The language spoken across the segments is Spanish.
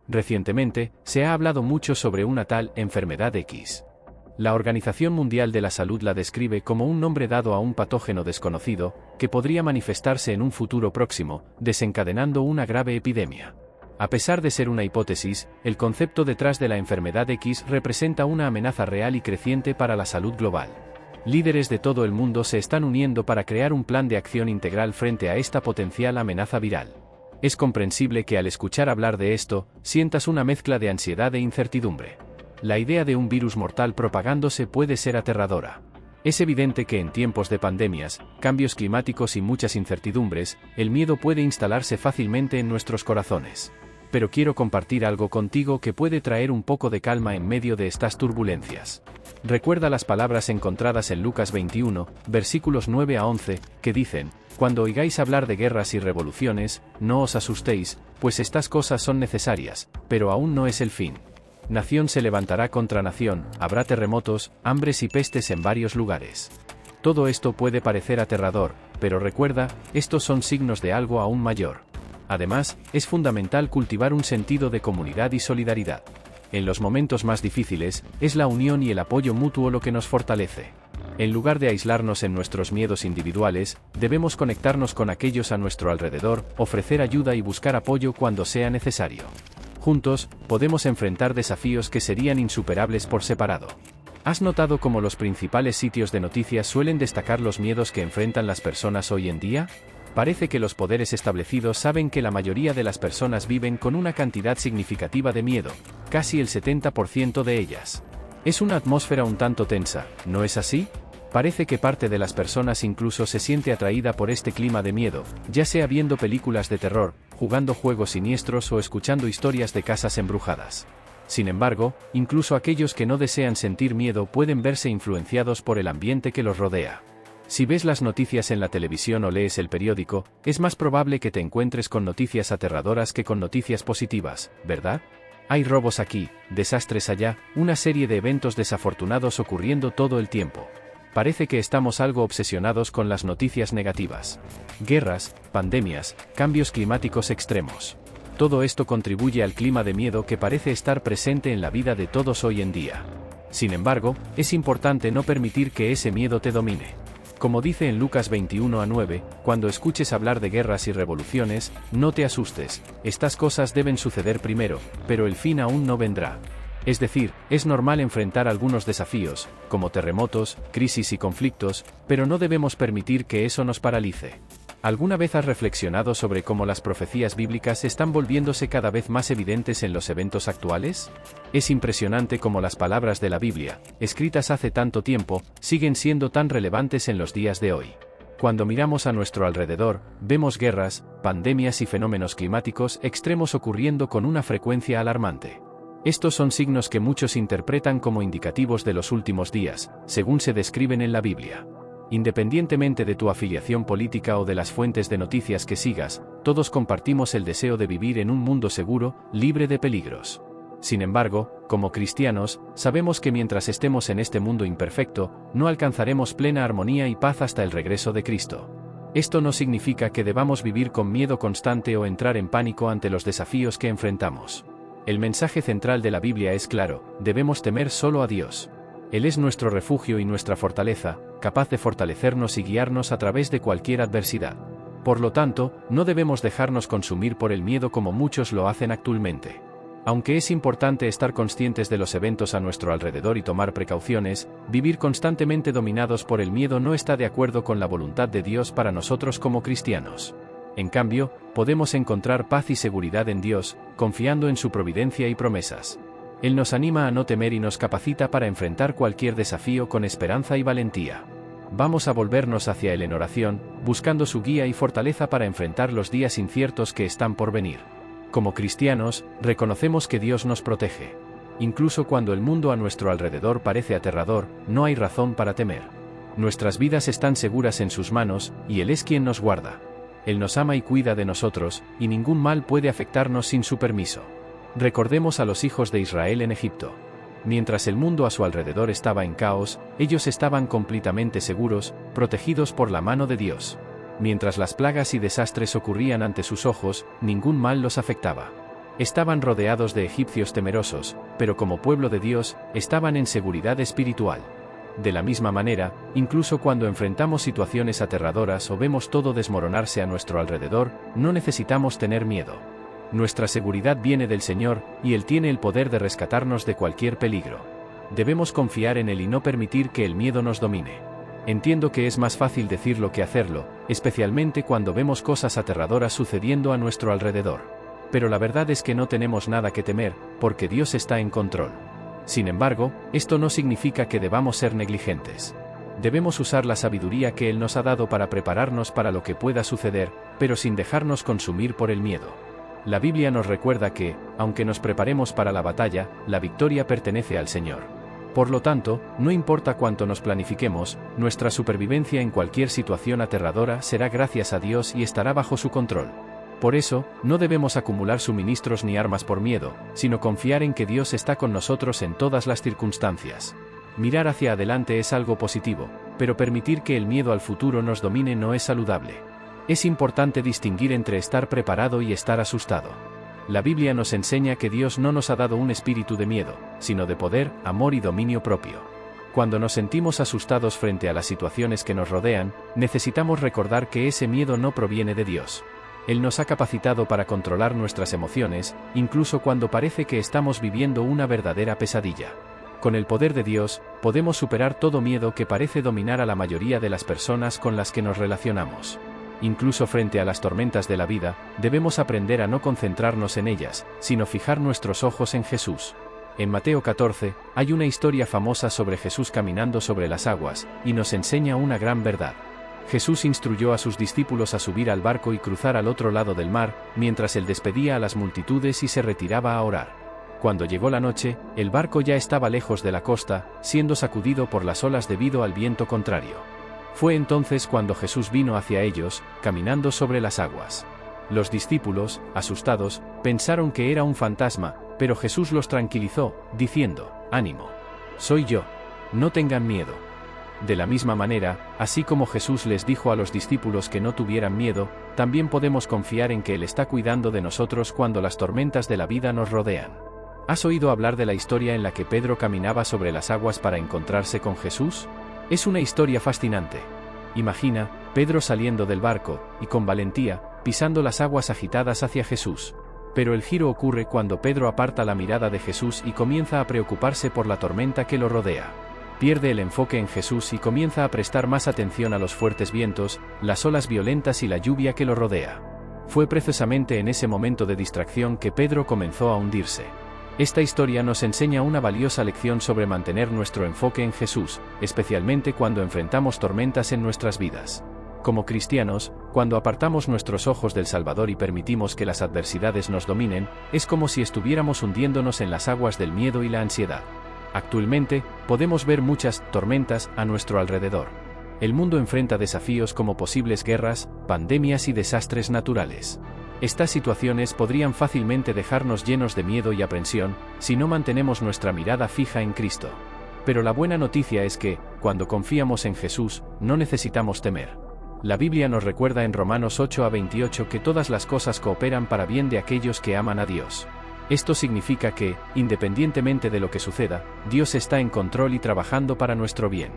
Recientemente, se ha hablado mucho sobre una tal enfermedad X. La Organización Mundial de la Salud la describe como un nombre dado a un patógeno desconocido, que podría manifestarse en un futuro próximo, desencadenando una grave epidemia. A pesar de ser una hipótesis, el concepto detrás de la enfermedad X representa una amenaza real y creciente para la salud global. Líderes de todo el mundo se están uniendo para crear un plan de acción integral frente a esta potencial amenaza viral. Es comprensible que al escuchar hablar de esto, sientas una mezcla de ansiedad e incertidumbre. La idea de un virus mortal propagándose puede ser aterradora. Es evidente que en tiempos de pandemias, cambios climáticos y muchas incertidumbres, el miedo puede instalarse fácilmente en nuestros corazones. Pero quiero compartir algo contigo que puede traer un poco de calma en medio de estas turbulencias. Recuerda las palabras encontradas en Lucas 21, versículos 9 a 11, que dicen: «Cuando oigáis hablar de guerras y revoluciones, no os asustéis, pues estas cosas son necesarias, pero aún no es el fin. Nación se levantará contra nación, habrá terremotos, hambres y pestes en varios lugares». Todo esto puede parecer aterrador, pero recuerda, estos son signos de algo aún mayor. Además, es fundamental cultivar un sentido de comunidad y solidaridad. En los momentos más difíciles, es la unión y el apoyo mutuo lo que nos fortalece. En lugar de aislarnos en nuestros miedos individuales, debemos conectarnos con aquellos a nuestro alrededor, ofrecer ayuda y buscar apoyo cuando sea necesario. Juntos, podemos enfrentar desafíos que serían insuperables por separado. ¿Has notado cómo los principales sitios de noticias suelen destacar los miedos que enfrentan las personas hoy en día? Parece que los poderes establecidos saben que la mayoría de las personas viven con una cantidad significativa de miedo, casi el 70% de ellas. Es una atmósfera un tanto tensa, ¿no es así? Parece que parte de las personas incluso se siente atraída por este clima de miedo, ya sea viendo películas de terror, jugando juegos siniestros o escuchando historias de casas embrujadas. Sin embargo, incluso aquellos que no desean sentir miedo pueden verse influenciados por el ambiente que los rodea. Si ves las noticias en la televisión o lees el periódico, es más probable que te encuentres con noticias aterradoras que con noticias positivas, ¿verdad? Hay robos aquí, desastres allá, una serie de eventos desafortunados ocurriendo todo el tiempo. Parece que estamos algo obsesionados con las noticias negativas. Guerras, pandemias, cambios climáticos extremos. Todo esto contribuye al clima de miedo que parece estar presente en la vida de todos hoy en día. Sin embargo, es importante no permitir que ese miedo te domine. Como dice en Lucas 21 a 9, cuando escuches hablar de guerras y revoluciones, no te asustes, estas cosas deben suceder primero, pero el fin aún no vendrá. Es decir, es normal enfrentar algunos desafíos, como terremotos, crisis y conflictos, pero no debemos permitir que eso nos paralice. ¿Alguna vez has reflexionado sobre cómo las profecías bíblicas están volviéndose cada vez más evidentes en los eventos actuales? Es impresionante cómo las palabras de la Biblia, escritas hace tanto tiempo, siguen siendo tan relevantes en los días de hoy. Cuando miramos a nuestro alrededor, vemos guerras, pandemias y fenómenos climáticos extremos ocurriendo con una frecuencia alarmante. Estos son signos que muchos interpretan como indicativos de los últimos días, según se describen en la Biblia. Independientemente de tu afiliación política o de las fuentes de noticias que sigas, todos compartimos el deseo de vivir en un mundo seguro, libre de peligros. Sin embargo, como cristianos, sabemos que mientras estemos en este mundo imperfecto, no alcanzaremos plena armonía y paz hasta el regreso de Cristo. Esto no significa que debamos vivir con miedo constante o entrar en pánico ante los desafíos que enfrentamos. El mensaje central de la Biblia es claro: debemos temer solo a Dios. Él es nuestro refugio y nuestra fortaleza, capaz de fortalecernos y guiarnos a través de cualquier adversidad. Por lo tanto, no debemos dejarnos consumir por el miedo como muchos lo hacen actualmente. Aunque es importante estar conscientes de los eventos a nuestro alrededor y tomar precauciones, vivir constantemente dominados por el miedo no está de acuerdo con la voluntad de Dios para nosotros como cristianos. En cambio, podemos encontrar paz y seguridad en Dios, confiando en su providencia y promesas. Él nos anima a no temer y nos capacita para enfrentar cualquier desafío con esperanza y valentía. Vamos a volvernos hacia Él en oración, buscando su guía y fortaleza para enfrentar los días inciertos que están por venir. Como cristianos, reconocemos que Dios nos protege. Incluso cuando el mundo a nuestro alrededor parece aterrador, no hay razón para temer. Nuestras vidas están seguras en sus manos, y Él es quien nos guarda. Él nos ama y cuida de nosotros, y ningún mal puede afectarnos sin su permiso. Recordemos a los hijos de Israel en Egipto. Mientras el mundo a su alrededor estaba en caos, ellos estaban completamente seguros, protegidos por la mano de Dios. Mientras las plagas y desastres ocurrían ante sus ojos, ningún mal los afectaba. Estaban rodeados de egipcios temerosos, pero como pueblo de Dios, estaban en seguridad espiritual. De la misma manera, incluso cuando enfrentamos situaciones aterradoras o vemos todo desmoronarse a nuestro alrededor, no necesitamos tener miedo. Nuestra seguridad viene del Señor, y Él tiene el poder de rescatarnos de cualquier peligro. Debemos confiar en Él y no permitir que el miedo nos domine. Entiendo que es más fácil decirlo que hacerlo, especialmente cuando vemos cosas aterradoras sucediendo a nuestro alrededor. Pero la verdad es que no tenemos nada que temer, porque Dios está en control. Sin embargo, esto no significa que debamos ser negligentes. Debemos usar la sabiduría que Él nos ha dado para prepararnos para lo que pueda suceder, pero sin dejarnos consumir por el miedo. La Biblia nos recuerda que, aunque nos preparemos para la batalla, la victoria pertenece al Señor. Por lo tanto, no importa cuánto nos planifiquemos, nuestra supervivencia en cualquier situación aterradora será gracias a Dios y estará bajo su control. Por eso, no debemos acumular suministros ni armas por miedo, sino confiar en que Dios está con nosotros en todas las circunstancias. Mirar hacia adelante es algo positivo, pero permitir que el miedo al futuro nos domine no es saludable. Es importante distinguir entre estar preparado y estar asustado. La Biblia nos enseña que Dios no nos ha dado un espíritu de miedo, sino de poder, amor y dominio propio. Cuando nos sentimos asustados frente a las situaciones que nos rodean, necesitamos recordar que ese miedo no proviene de Dios. Él nos ha capacitado para controlar nuestras emociones, incluso cuando parece que estamos viviendo una verdadera pesadilla. Con el poder de Dios, podemos superar todo miedo que parece dominar a la mayoría de las personas con las que nos relacionamos. Incluso frente a las tormentas de la vida, debemos aprender a no concentrarnos en ellas, sino fijar nuestros ojos en Jesús. En Mateo 14, hay una historia famosa sobre Jesús caminando sobre las aguas, y nos enseña una gran verdad. Jesús instruyó a sus discípulos a subir al barco y cruzar al otro lado del mar, mientras él despedía a las multitudes y se retiraba a orar. Cuando llegó la noche, el barco ya estaba lejos de la costa, siendo sacudido por las olas debido al viento contrario. Fue entonces cuando Jesús vino hacia ellos, caminando sobre las aguas. Los discípulos, asustados, pensaron que era un fantasma, pero Jesús los tranquilizó, diciendo: «Ánimo. Soy yo. No tengan miedo». De la misma manera, así como Jesús les dijo a los discípulos que no tuvieran miedo, también podemos confiar en que Él está cuidando de nosotros cuando las tormentas de la vida nos rodean. ¿Has oído hablar de la historia en la que Pedro caminaba sobre las aguas para encontrarse con Jesús? Es una historia fascinante. Imagina, Pedro saliendo del barco, y con valentía, pisando las aguas agitadas hacia Jesús. Pero el giro ocurre cuando Pedro aparta la mirada de Jesús y comienza a preocuparse por la tormenta que lo rodea. Pierde el enfoque en Jesús y comienza a prestar más atención a los fuertes vientos, las olas violentas y la lluvia que lo rodea. Fue precisamente en ese momento de distracción que Pedro comenzó a hundirse. Esta historia nos enseña una valiosa lección sobre mantener nuestro enfoque en Jesús, especialmente cuando enfrentamos tormentas en nuestras vidas. Como cristianos, cuando apartamos nuestros ojos del Salvador y permitimos que las adversidades nos dominen, es como si estuviéramos hundiéndonos en las aguas del miedo y la ansiedad. Actualmente, podemos ver muchas tormentas a nuestro alrededor. El mundo enfrenta desafíos como posibles guerras, pandemias y desastres naturales. Estas situaciones podrían fácilmente dejarnos llenos de miedo y aprensión, si no mantenemos nuestra mirada fija en Cristo. Pero la buena noticia es que, cuando confiamos en Jesús, no necesitamos temer. La Biblia nos recuerda en Romanos 8:28 que todas las cosas cooperan para bien de aquellos que aman a Dios. Esto significa que, independientemente de lo que suceda, Dios está en control y trabajando para nuestro bien.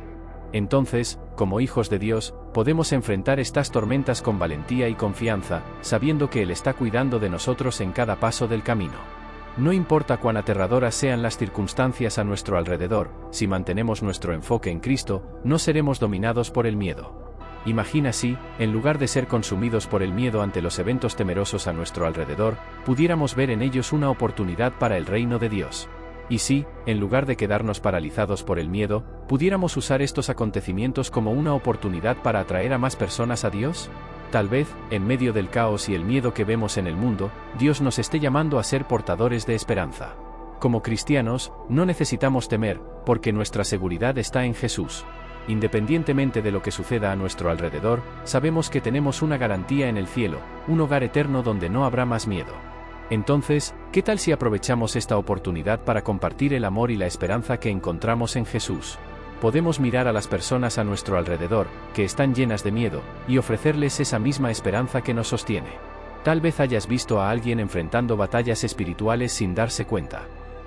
Entonces, como hijos de Dios, podemos enfrentar estas tormentas con valentía y confianza, sabiendo que Él está cuidando de nosotros en cada paso del camino. No importa cuán aterradoras sean las circunstancias a nuestro alrededor, si mantenemos nuestro enfoque en Cristo, no seremos dominados por el miedo. Imagina si, en lugar de ser consumidos por el miedo ante los eventos temerosos a nuestro alrededor, pudiéramos ver en ellos una oportunidad para el reino de Dios. Y si, en lugar de quedarnos paralizados por el miedo, pudiéramos usar estos acontecimientos como una oportunidad para atraer a más personas a Dios. Tal vez, en medio del caos y el miedo que vemos en el mundo, Dios nos esté llamando a ser portadores de esperanza. Como cristianos, no necesitamos temer, porque nuestra seguridad está en Jesús. Independientemente de lo que suceda a nuestro alrededor, sabemos que tenemos una garantía en el cielo, un hogar eterno donde no habrá más miedo. Entonces, ¿qué tal si aprovechamos esta oportunidad para compartir el amor y la esperanza que encontramos en Jesús? Podemos mirar a las personas a nuestro alrededor, que están llenas de miedo, y ofrecerles esa misma esperanza que nos sostiene. Tal vez hayas visto a alguien enfrentando batallas espirituales sin darse cuenta.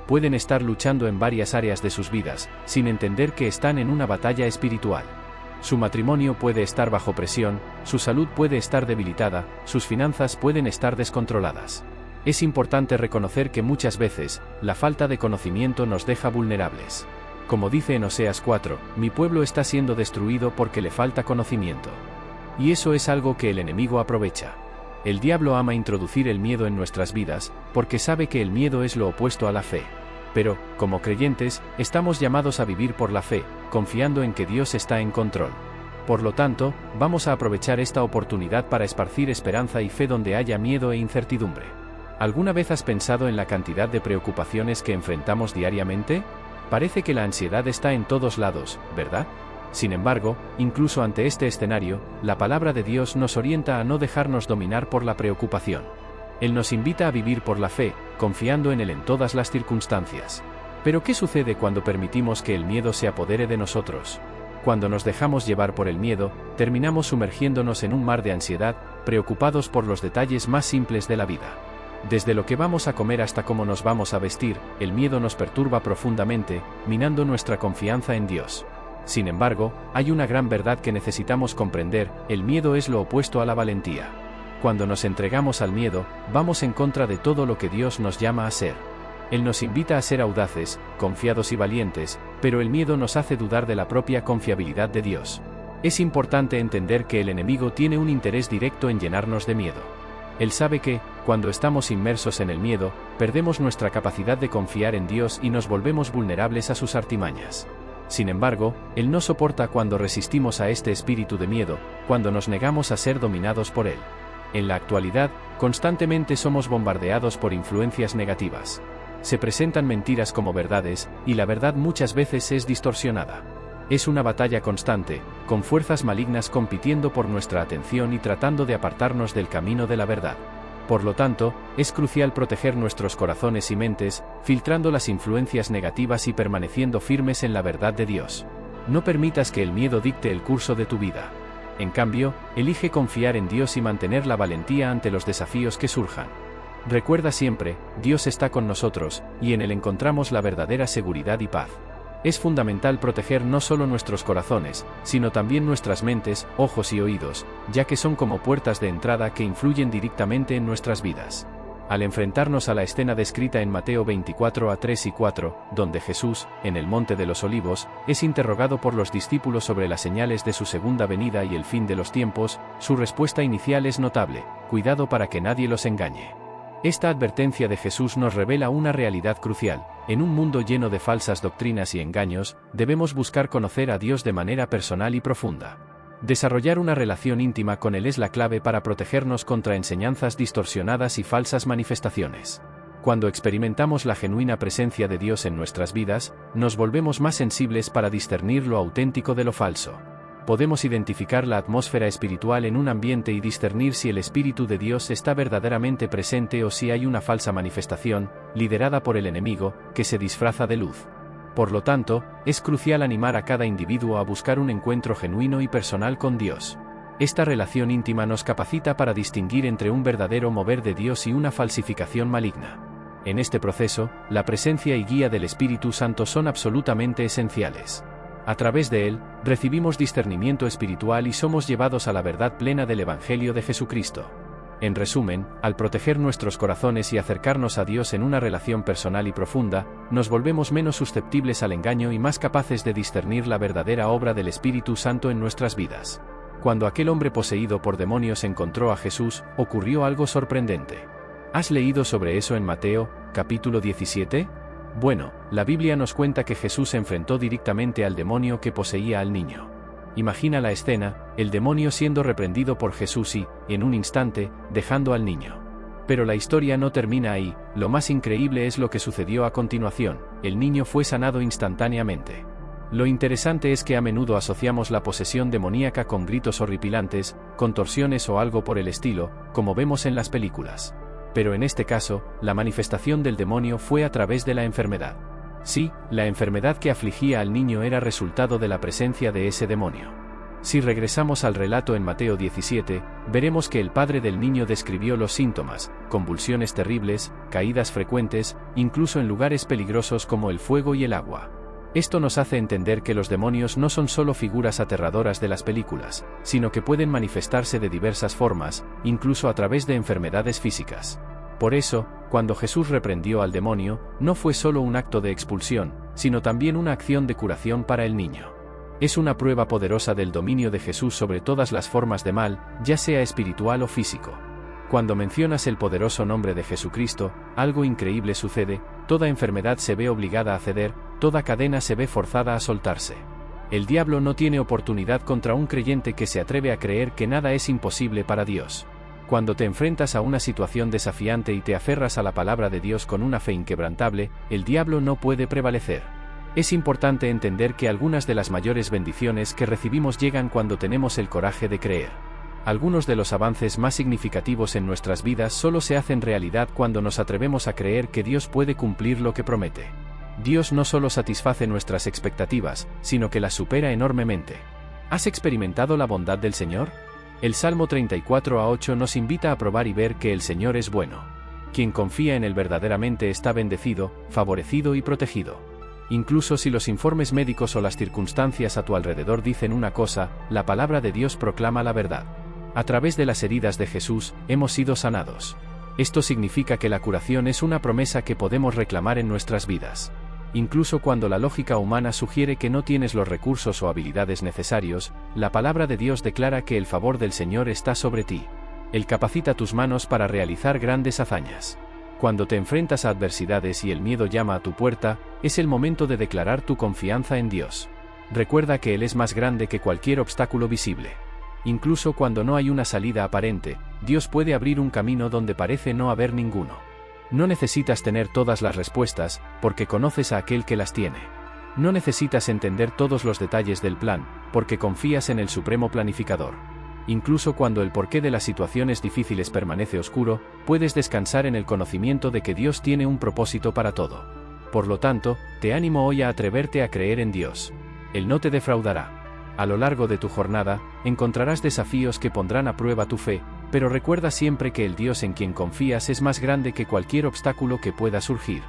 Pueden estar luchando en varias áreas de sus vidas, sin entender que están en una batalla espiritual. Su matrimonio puede estar bajo presión, su salud puede estar debilitada, sus finanzas pueden estar descontroladas. Es importante reconocer que muchas veces, la falta de conocimiento nos deja vulnerables. Como dice en Oseas 4, mi pueblo está siendo destruido porque le falta conocimiento. Y eso es algo que el enemigo aprovecha. El diablo ama introducir el miedo en nuestras vidas, porque sabe que el miedo es lo opuesto a la fe. Pero, como creyentes, estamos llamados a vivir por la fe, confiando en que Dios está en control. Por lo tanto, vamos a aprovechar esta oportunidad para esparcir esperanza y fe donde haya miedo e incertidumbre. ¿Alguna vez has pensado en la cantidad de preocupaciones que enfrentamos diariamente? Parece que la ansiedad está en todos lados, ¿verdad? Sin embargo, incluso ante este escenario, la palabra de Dios nos orienta a no dejarnos dominar por la preocupación. Él nos invita a vivir por la fe, confiando en Él en todas las circunstancias. Pero ¿qué sucede cuando permitimos que el miedo se apodere de nosotros? Cuando nos dejamos llevar por el miedo, terminamos sumergiéndonos en un mar de ansiedad, preocupados por los detalles más simples de la vida. Desde lo que vamos a comer hasta cómo nos vamos a vestir, el miedo nos perturba profundamente, minando nuestra confianza en Dios. Sin embargo, hay una gran verdad que necesitamos comprender: el miedo es lo opuesto a la valentía. Cuando nos entregamos al miedo, vamos en contra de todo lo que Dios nos llama a ser. Él nos invita a ser audaces, confiados y valientes, pero el miedo nos hace dudar de la propia confiabilidad de Dios. Es importante entender que el enemigo tiene un interés directo en llenarnos de miedo. Él sabe que, cuando estamos inmersos en el miedo, perdemos nuestra capacidad de confiar en Dios y nos volvemos vulnerables a sus artimañas. Sin embargo, Él no soporta cuando resistimos a este espíritu de miedo, cuando nos negamos a ser dominados por Él. En la actualidad, constantemente somos bombardeados por influencias negativas. Se presentan mentiras como verdades, y la verdad muchas veces es distorsionada. Es una batalla constante, con fuerzas malignas compitiendo por nuestra atención y tratando de apartarnos del camino de la verdad. Por lo tanto, es crucial proteger nuestros corazones y mentes, filtrando las influencias negativas y permaneciendo firmes en la verdad de Dios. No permitas que el miedo dicte el curso de tu vida. En cambio, elige confiar en Dios y mantener la valentía ante los desafíos que surjan. Recuerda siempre, Dios está con nosotros, y en Él encontramos la verdadera seguridad y paz. Es fundamental proteger no solo nuestros corazones, sino también nuestras mentes, ojos y oídos, ya que son como puertas de entrada que influyen directamente en nuestras vidas. Al enfrentarnos a la escena descrita en Mateo 24 a 3 y 4, donde Jesús, en el Monte de los Olivos, es interrogado por los discípulos sobre las señales de su segunda venida y el fin de los tiempos, su respuesta inicial es notable: cuidado para que nadie los engañe. Esta advertencia de Jesús nos revela una realidad crucial: en un mundo lleno de falsas doctrinas y engaños, debemos buscar conocer a Dios de manera personal y profunda. Desarrollar una relación íntima con Él es la clave para protegernos contra enseñanzas distorsionadas y falsas manifestaciones. Cuando experimentamos la genuina presencia de Dios en nuestras vidas, nos volvemos más sensibles para discernir lo auténtico de lo falso. Podemos identificar la atmósfera espiritual en un ambiente y discernir si el Espíritu de Dios está verdaderamente presente o si hay una falsa manifestación, liderada por el enemigo, que se disfraza de luz. Por lo tanto, es crucial animar a cada individuo a buscar un encuentro genuino y personal con Dios. Esta relación íntima nos capacita para distinguir entre un verdadero mover de Dios y una falsificación maligna. En este proceso, la presencia y guía del Espíritu Santo son absolutamente esenciales. A través de él, recibimos discernimiento espiritual y somos llevados a la verdad plena del Evangelio de Jesucristo. En resumen, al proteger nuestros corazones y acercarnos a Dios en una relación personal y profunda, nos volvemos menos susceptibles al engaño y más capaces de discernir la verdadera obra del Espíritu Santo en nuestras vidas. Cuando aquel hombre poseído por demonios encontró a Jesús, ocurrió algo sorprendente. ¿Has leído sobre eso en Mateo, capítulo 17? Bueno, la Biblia nos cuenta que Jesús se enfrentó directamente al demonio que poseía al niño. Imagina la escena: el demonio siendo reprendido por Jesús y, en un instante, dejando al niño. Pero la historia no termina ahí. Lo más increíble es lo que sucedió a continuación: el niño fue sanado instantáneamente. Lo interesante es que a menudo asociamos la posesión demoníaca con gritos horripilantes, contorsiones o algo por el estilo, como vemos en las películas. Pero en este caso, la manifestación del demonio fue a través de la enfermedad. Sí, la enfermedad que afligía al niño era resultado de la presencia de ese demonio. Si regresamos al relato en Mateo 17, veremos que el padre del niño describió los síntomas: convulsiones terribles, caídas frecuentes, incluso en lugares peligrosos como el fuego y el agua. Esto nos hace entender que los demonios no son solo figuras aterradoras de las películas, sino que pueden manifestarse de diversas formas, incluso a través de enfermedades físicas. Por eso, cuando Jesús reprendió al demonio, no fue solo un acto de expulsión, sino también una acción de curación para el niño. Es una prueba poderosa del dominio de Jesús sobre todas las formas de mal, ya sea espiritual o físico. Cuando mencionas el poderoso nombre de Jesucristo, algo increíble sucede: toda enfermedad se ve obligada a ceder, toda cadena se ve forzada a soltarse. El diablo no tiene oportunidad contra un creyente que se atreve a creer que nada es imposible para Dios. Cuando te enfrentas a una situación desafiante y te aferras a la palabra de Dios con una fe inquebrantable, el diablo no puede prevalecer. Es importante entender que algunas de las mayores bendiciones que recibimos llegan cuando tenemos el coraje de creer. Algunos de los avances más significativos en nuestras vidas solo se hacen realidad cuando nos atrevemos a creer que Dios puede cumplir lo que promete. Dios no solo satisface nuestras expectativas, sino que las supera enormemente. ¿Has experimentado la bondad del Señor? El Salmo 34:8 nos invita a probar y ver que el Señor es bueno. Quien confía en Él verdaderamente está bendecido, favorecido y protegido. Incluso si los informes médicos o las circunstancias a tu alrededor dicen una cosa, la palabra de Dios proclama la verdad. A través de las heridas de Jesús, hemos sido sanados. Esto significa que la curación es una promesa que podemos reclamar en nuestras vidas. Incluso cuando la lógica humana sugiere que no tienes los recursos o habilidades necesarios, la palabra de Dios declara que el favor del Señor está sobre ti. Él capacita tus manos para realizar grandes hazañas. Cuando te enfrentas a adversidades y el miedo llama a tu puerta, es el momento de declarar tu confianza en Dios. Recuerda que Él es más grande que cualquier obstáculo visible. Incluso cuando no hay una salida aparente, Dios puede abrir un camino donde parece no haber ninguno. No necesitas tener todas las respuestas, porque conoces a aquel que las tiene. No necesitas entender todos los detalles del plan, porque confías en el Supremo Planificador. Incluso cuando el porqué de las situaciones difíciles permanece oscuro, puedes descansar en el conocimiento de que Dios tiene un propósito para todo. Por lo tanto, te animo hoy a atreverte a creer en Dios. Él no te defraudará. A lo largo de tu jornada, encontrarás desafíos que pondrán a prueba tu fe, pero recuerda siempre que el Dios en quien confías es más grande que cualquier obstáculo que pueda surgir.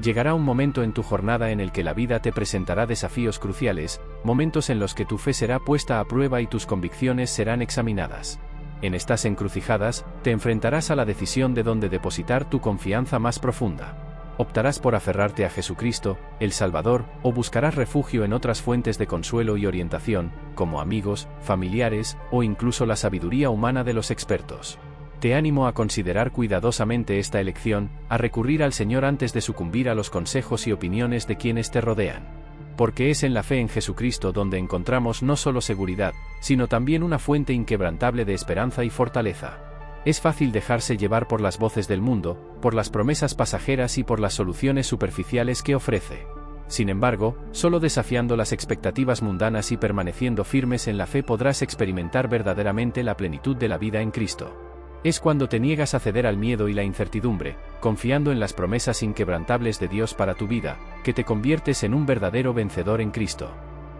Llegará un momento en tu jornada en el que la vida te presentará desafíos cruciales, momentos en los que tu fe será puesta a prueba y tus convicciones serán examinadas. En estas encrucijadas, te enfrentarás a la decisión de dónde depositar tu confianza más profunda. Optarás por aferrarte a Jesucristo, el Salvador, o buscarás refugio en otras fuentes de consuelo y orientación, como amigos, familiares, o incluso la sabiduría humana de los expertos. Te animo a considerar cuidadosamente esta elección, a recurrir al Señor antes de sucumbir a los consejos y opiniones de quienes te rodean. Porque es en la fe en Jesucristo donde encontramos no solo seguridad, sino también una fuente inquebrantable de esperanza y fortaleza. Es fácil dejarse llevar por las voces del mundo, por las promesas pasajeras y por las soluciones superficiales que ofrece. Sin embargo, solo desafiando las expectativas mundanas y permaneciendo firmes en la fe podrás experimentar verdaderamente la plenitud de la vida en Cristo. Es cuando te niegas a ceder al miedo y la incertidumbre, confiando en las promesas inquebrantables de Dios para tu vida, que te conviertes en un verdadero vencedor en Cristo.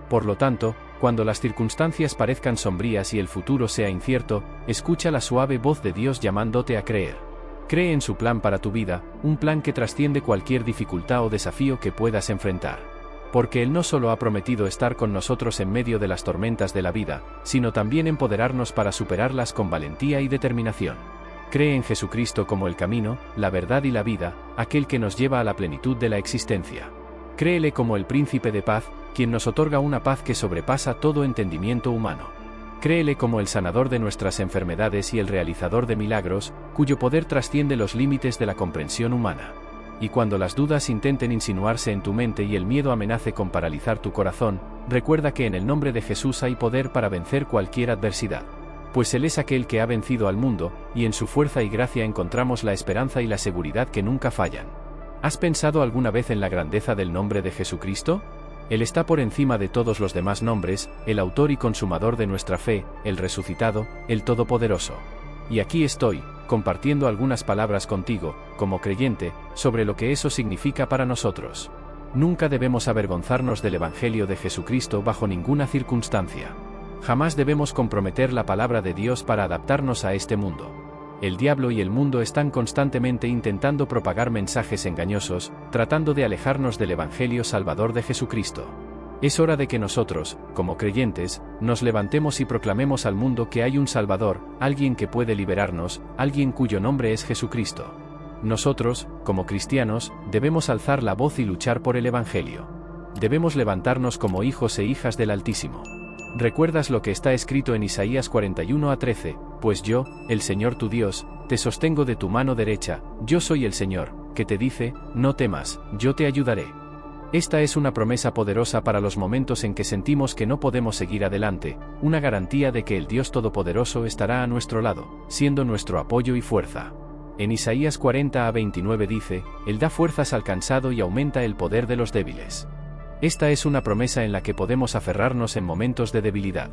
Por lo tanto, cuando las circunstancias parezcan sombrías y el futuro sea incierto, escucha la suave voz de Dios llamándote a creer. Cree en su plan para tu vida, un plan que trasciende cualquier dificultad o desafío que puedas enfrentar. Porque Él no solo ha prometido estar con nosotros en medio de las tormentas de la vida, sino también empoderarnos para superarlas con valentía y determinación. Cree en Jesucristo como el camino, la verdad y la vida, aquel que nos lleva a la plenitud de la existencia. Créele como el príncipe de paz, quien nos otorga una paz que sobrepasa todo entendimiento humano. Créele como el sanador de nuestras enfermedades y el realizador de milagros, cuyo poder trasciende los límites de la comprensión humana. Y cuando las dudas intenten insinuarse en tu mente y el miedo amenace con paralizar tu corazón, recuerda que en el nombre de Jesús hay poder para vencer cualquier adversidad. Pues Él es aquel que ha vencido al mundo, y en su fuerza y gracia encontramos la esperanza y la seguridad que nunca fallan. ¿Has pensado alguna vez en la grandeza del nombre de Jesucristo? Él está por encima de todos los demás nombres, el autor y consumador de nuestra fe, el resucitado, el todopoderoso. Y aquí estoy, compartiendo algunas palabras contigo, como creyente, sobre lo que eso significa para nosotros. Nunca debemos avergonzarnos del Evangelio de Jesucristo bajo ninguna circunstancia. Jamás debemos comprometer la palabra de Dios para adaptarnos a este mundo. El diablo y el mundo están constantemente intentando propagar mensajes engañosos, tratando de alejarnos del Evangelio Salvador de Jesucristo. Es hora de que nosotros, como creyentes, nos levantemos y proclamemos al mundo que hay un Salvador, alguien que puede liberarnos, alguien cuyo nombre es Jesucristo. Nosotros, como cristianos, debemos alzar la voz y luchar por el Evangelio. Debemos levantarnos como hijos e hijas del Altísimo. ¿Recuerdas lo que está escrito en Isaías 41:13? Pues yo, el Señor tu Dios, te sostengo de tu mano derecha, yo soy el Señor, que te dice, no temas, yo te ayudaré. Esta es una promesa poderosa para los momentos en que sentimos que no podemos seguir adelante, una garantía de que el Dios Todopoderoso estará a nuestro lado, siendo nuestro apoyo y fuerza. En Isaías 40:29 dice, Él da fuerzas al cansado y aumenta el poder de los débiles. Esta es una promesa en la que podemos aferrarnos en momentos de debilidad.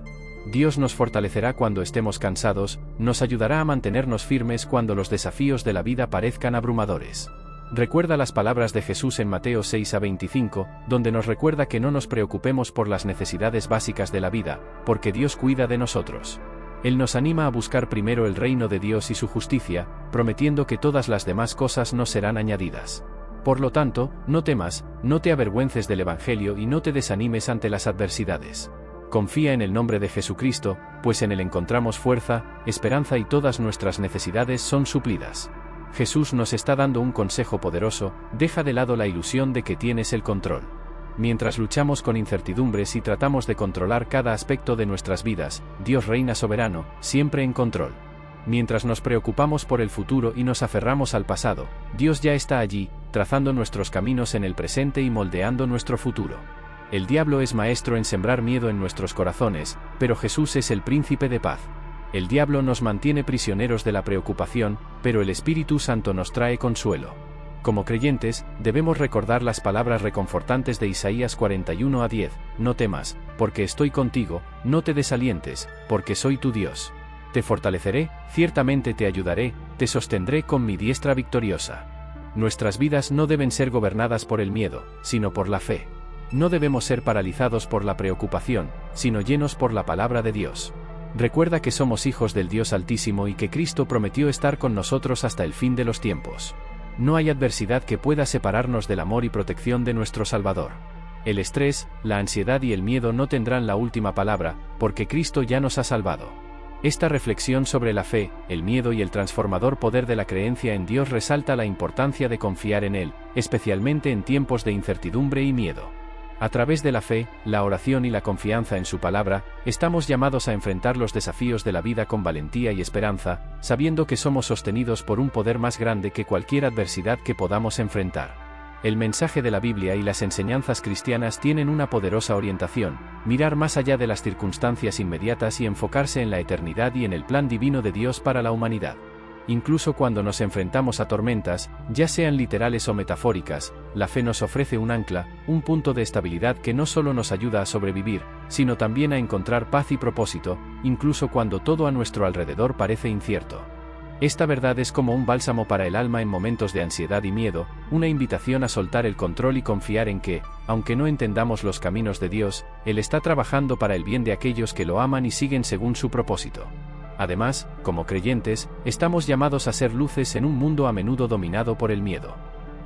Dios nos fortalecerá cuando estemos cansados, nos ayudará a mantenernos firmes cuando los desafíos de la vida parezcan abrumadores. Recuerda las palabras de Jesús en Mateo 6:25, donde nos recuerda que no nos preocupemos por las necesidades básicas de la vida, porque Dios cuida de nosotros. Él nos anima a buscar primero el reino de Dios y su justicia, prometiendo que todas las demás cosas nos serán añadidas. Por lo tanto, no temas, no te avergüences del Evangelio y no te desanimes ante las adversidades. Confía en el nombre de Jesucristo, pues en él encontramos fuerza, esperanza y todas nuestras necesidades son suplidas. Jesús nos está dando un consejo poderoso: deja de lado la ilusión de que tienes el control. Mientras luchamos con incertidumbres y tratamos de controlar cada aspecto de nuestras vidas, Dios reina soberano, siempre en control. Mientras nos preocupamos por el futuro y nos aferramos al pasado, Dios ya está allí, trazando nuestros caminos en el presente y moldeando nuestro futuro. El diablo es maestro en sembrar miedo en nuestros corazones, pero Jesús es el príncipe de paz. El diablo nos mantiene prisioneros de la preocupación, pero el Espíritu Santo nos trae consuelo. Como creyentes, debemos recordar las palabras reconfortantes de Isaías 41:10, no temas, porque estoy contigo, no te desalientes, porque soy tu Dios. Te fortaleceré, ciertamente te ayudaré, te sostendré con mi diestra victoriosa. Nuestras vidas no deben ser gobernadas por el miedo, sino por la fe. No debemos ser paralizados por la preocupación, sino llenos por la palabra de Dios. Recuerda que somos hijos del Dios Altísimo y que Cristo prometió estar con nosotros hasta el fin de los tiempos. No hay adversidad que pueda separarnos del amor y protección de nuestro Salvador. El estrés, la ansiedad y el miedo no tendrán la última palabra, porque Cristo ya nos ha salvado. Esta reflexión sobre la fe, el miedo y el transformador poder de la creencia en Dios resalta la importancia de confiar en Él, especialmente en tiempos de incertidumbre y miedo. A través de la fe, la oración y la confianza en su palabra, estamos llamados a enfrentar los desafíos de la vida con valentía y esperanza, sabiendo que somos sostenidos por un poder más grande que cualquier adversidad que podamos enfrentar. El mensaje de la Biblia y las enseñanzas cristianas tienen una poderosa orientación: mirar más allá de las circunstancias inmediatas y enfocarse en la eternidad y en el plan divino de Dios para la humanidad. Incluso cuando nos enfrentamos a tormentas, ya sean literales o metafóricas, la fe nos ofrece un ancla, un punto de estabilidad que no solo nos ayuda a sobrevivir, sino también a encontrar paz y propósito, incluso cuando todo a nuestro alrededor parece incierto. Esta verdad es como un bálsamo para el alma en momentos de ansiedad y miedo, una invitación a soltar el control y confiar en que, aunque no entendamos los caminos de Dios, Él está trabajando para el bien de aquellos que lo aman y siguen según su propósito. Además, como creyentes, estamos llamados a ser luces en un mundo a menudo dominado por el miedo.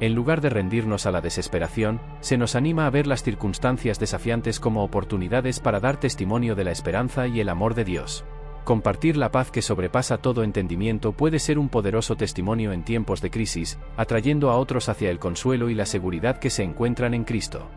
En lugar de rendirnos a la desesperación, se nos anima a ver las circunstancias desafiantes como oportunidades para dar testimonio de la esperanza y el amor de Dios. Compartir la paz que sobrepasa todo entendimiento puede ser un poderoso testimonio en tiempos de crisis, atrayendo a otros hacia el consuelo y la seguridad que se encuentran en Cristo.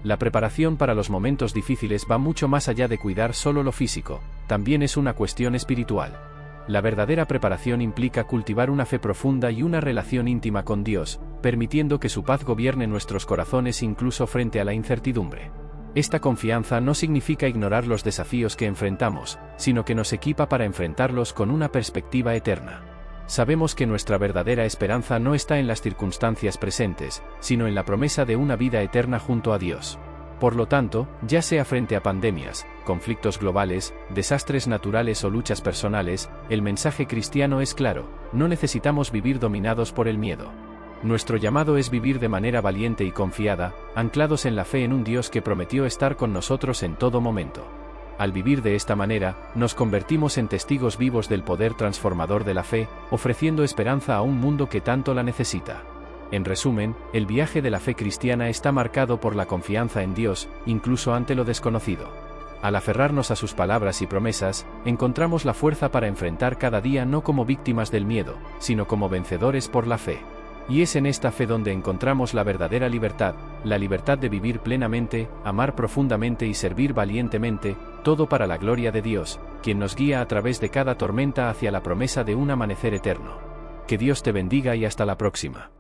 La preparación para los momentos difíciles va mucho más allá de cuidar solo lo físico, también es una cuestión espiritual. La verdadera preparación implica cultivar una fe profunda y una relación íntima con Dios, permitiendo que su paz gobierne nuestros corazones incluso frente a la incertidumbre. Esta confianza no significa ignorar los desafíos que enfrentamos, sino que nos equipa para enfrentarlos con una perspectiva eterna. Sabemos que nuestra verdadera esperanza no está en las circunstancias presentes, sino en la promesa de una vida eterna junto a Dios. Por lo tanto, ya sea frente a pandemias, conflictos globales, desastres naturales o luchas personales, el mensaje cristiano es claro: no necesitamos vivir dominados por el miedo. Nuestro llamado es vivir de manera valiente y confiada, anclados en la fe en un Dios que prometió estar con nosotros en todo momento. Al vivir de esta manera, nos convertimos en testigos vivos del poder transformador de la fe, ofreciendo esperanza a un mundo que tanto la necesita. En resumen, el viaje de la fe cristiana está marcado por la confianza en Dios, incluso ante lo desconocido. Al aferrarnos a sus palabras y promesas, encontramos la fuerza para enfrentar cada día no como víctimas del miedo, sino como vencedores por la fe. Y es en esta fe donde encontramos la verdadera libertad, la libertad de vivir plenamente, amar profundamente y servir valientemente, todo para la gloria de Dios, quien nos guía a través de cada tormenta hacia la promesa de un amanecer eterno. Que Dios te bendiga y hasta la próxima.